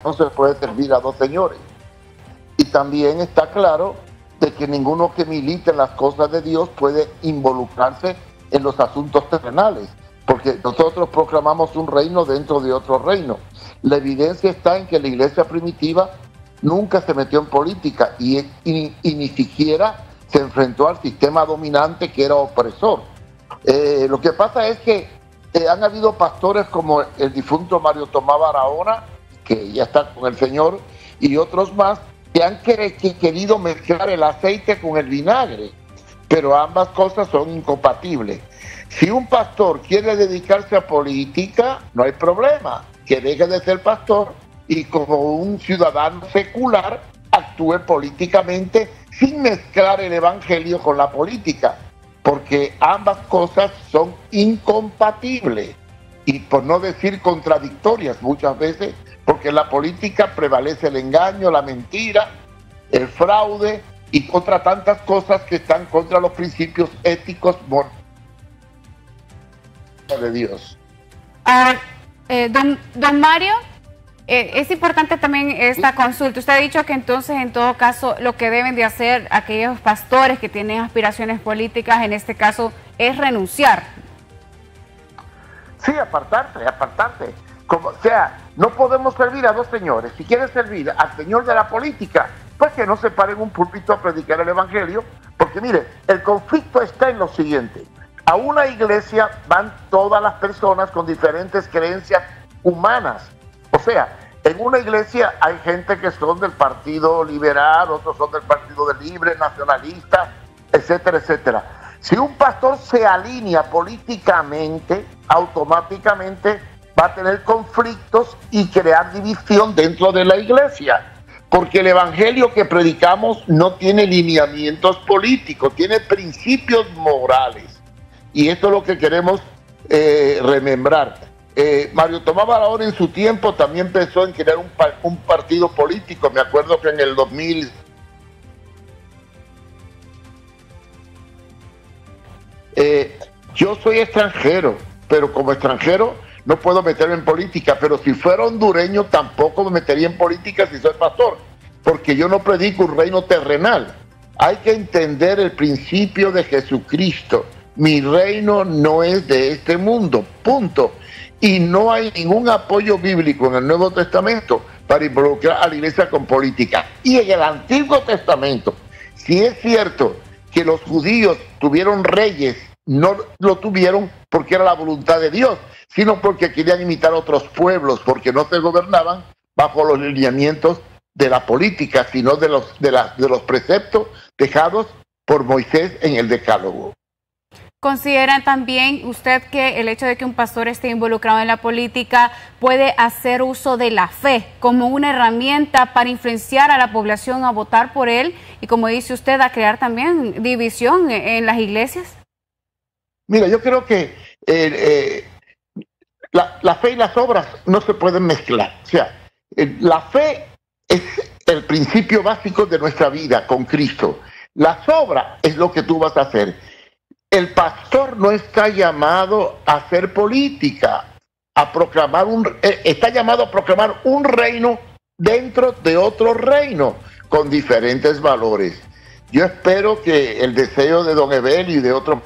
no se puede servir a dos señores. Y también está claro de que ninguno que milite en las cosas de Dios puede involucrarse en los asuntos terrenales, porque nosotros proclamamos un reino dentro de otro reino. La evidencia está en que la iglesia primitiva nunca se metió en política y ni siquiera se enfrentó al sistema dominante que era opresor. Lo que pasa es que han habido pastores como el difunto Mario Tomás Barahona, que ya está con el Señor, y otros más, que han querido mezclar el aceite con el vinagre, pero ambas cosas son incompatibles. Si un pastor quiere dedicarse a política, no hay problema, que deje de ser pastor y como un ciudadano secular actúe políticamente sin mezclar el evangelio con la política, porque ambas cosas son incompatibles y por no decir contradictorias muchas veces, porque en la política prevalece el engaño, la mentira, el fraude y contra tantas cosas que están contra los principios éticos morales de Dios. Don Mario, es importante también esta consulta. Usted ha dicho que entonces, en todo caso, lo que deben de hacer aquellos pastores que tienen aspiraciones políticas, en este caso, es renunciar. Sí, apartarse. Como, o sea, no podemos servir a dos señores. Si quieren servir al señor de la política, pues que no se paren en un púlpito a predicar el evangelio, porque mire, el conflicto está en lo siguiente. A una iglesia van todas las personas con diferentes creencias humanas. O sea, en una iglesia hay gente que son del Partido Liberal, otros son del Partido del Libre, nacionalista, etcétera, etcétera. Si un pastor se alinea políticamente, automáticamente va a tener conflictos y crear división dentro de la iglesia, porque el evangelio que predicamos no tiene lineamientos políticos, tiene principios morales, y esto es lo que queremos remembrar. Mario Tomás Barahona en su tiempo también pensó en crear un partido político. Me acuerdo que en el 2000 yo soy extranjero, pero como extranjero no puedo meterme en política, pero si fuera hondureño tampoco me metería en política si soy pastor, porque yo no predico un reino terrenal. Hay que entender el principio de Jesucristo. Mi reino no es de este mundo, punto. Y no hay ningún apoyo bíblico en el Nuevo Testamento para involucrar a la iglesia con política. Y en el Antiguo Testamento, si es cierto que los judíos tuvieron reyes, no lo tuvieron porque era la voluntad de Dios, sino porque querían imitar a otros pueblos, porque no se gobernaban bajo los lineamientos de la política, sino de los preceptos dejados por Moisés en el Decálogo. ¿Considera también usted que el hecho de que un pastor esté involucrado en la política puede hacer uso de la fe como una herramienta para influenciar a la población a votar por él y, como dice usted, a crear también división en las iglesias? Mira, yo creo que la fe y las obras no se pueden mezclar. O sea, la fe es el principio básico de nuestra vida con Cristo. Las obras es lo que tú vas a hacer. El pastor no está llamado a hacer política, a proclamar está llamado a proclamar un reino dentro de otro reino con diferentes valores. Yo espero que el deseo de don Evelio y de otros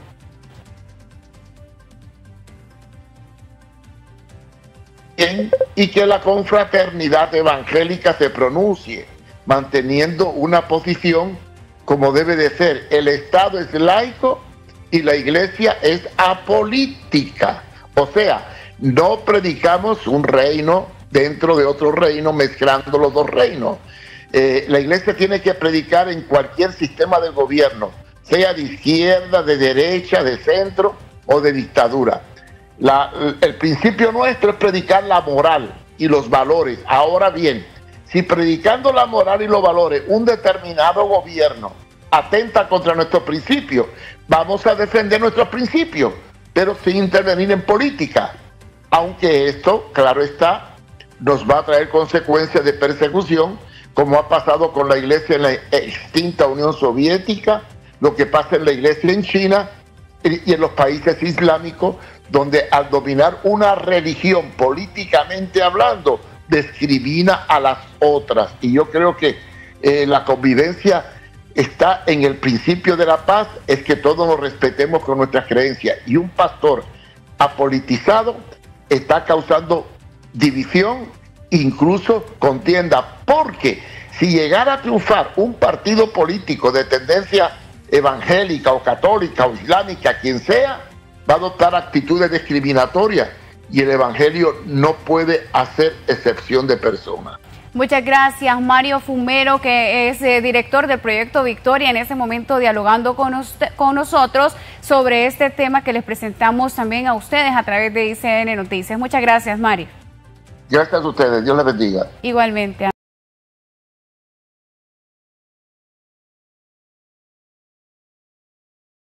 y que la confraternidad evangélica se pronuncie, manteniendo una posición como debe de ser. El Estado es laico y la iglesia es apolítica. O sea, no predicamos un reino dentro de otro reino, mezclando los dos reinos. La iglesia tiene que predicar en cualquier sistema de gobierno, sea de izquierda, de derecha, de centro o de dictadura. El principio nuestro es predicar la moral y los valores. Ahora bien, si predicando la moral y los valores un determinado gobierno atenta contra nuestros principios, vamos a defender nuestros principios, pero sin intervenir en política. Aunque esto, claro está, nos va a traer consecuencias de persecución, como ha pasado con la iglesia en la extinta Unión Soviética, lo que pasa en la iglesia en China y en los países islámicos, donde al dominar una religión políticamente hablando, discrimina a las otras. Y yo creo que la convivencia está en el principio de la paz, es que todos nos respetemos con nuestras creencias. Y un pastor apolitizado está causando división, incluso contienda, porque si llegara a triunfar un partido político de tendencia evangélica o católica o islámica, quien sea, va a adoptar actitudes discriminatorias y el evangelio no puede hacer excepción de personas. Muchas gracias, Mario Fumero, que es director del Proyecto Victoria, en ese momento dialogando con nosotros sobre este tema que les presentamos también a ustedes a través de ICN Noticias. Muchas gracias, Mario. Gracias a ustedes, Dios les bendiga. Igualmente.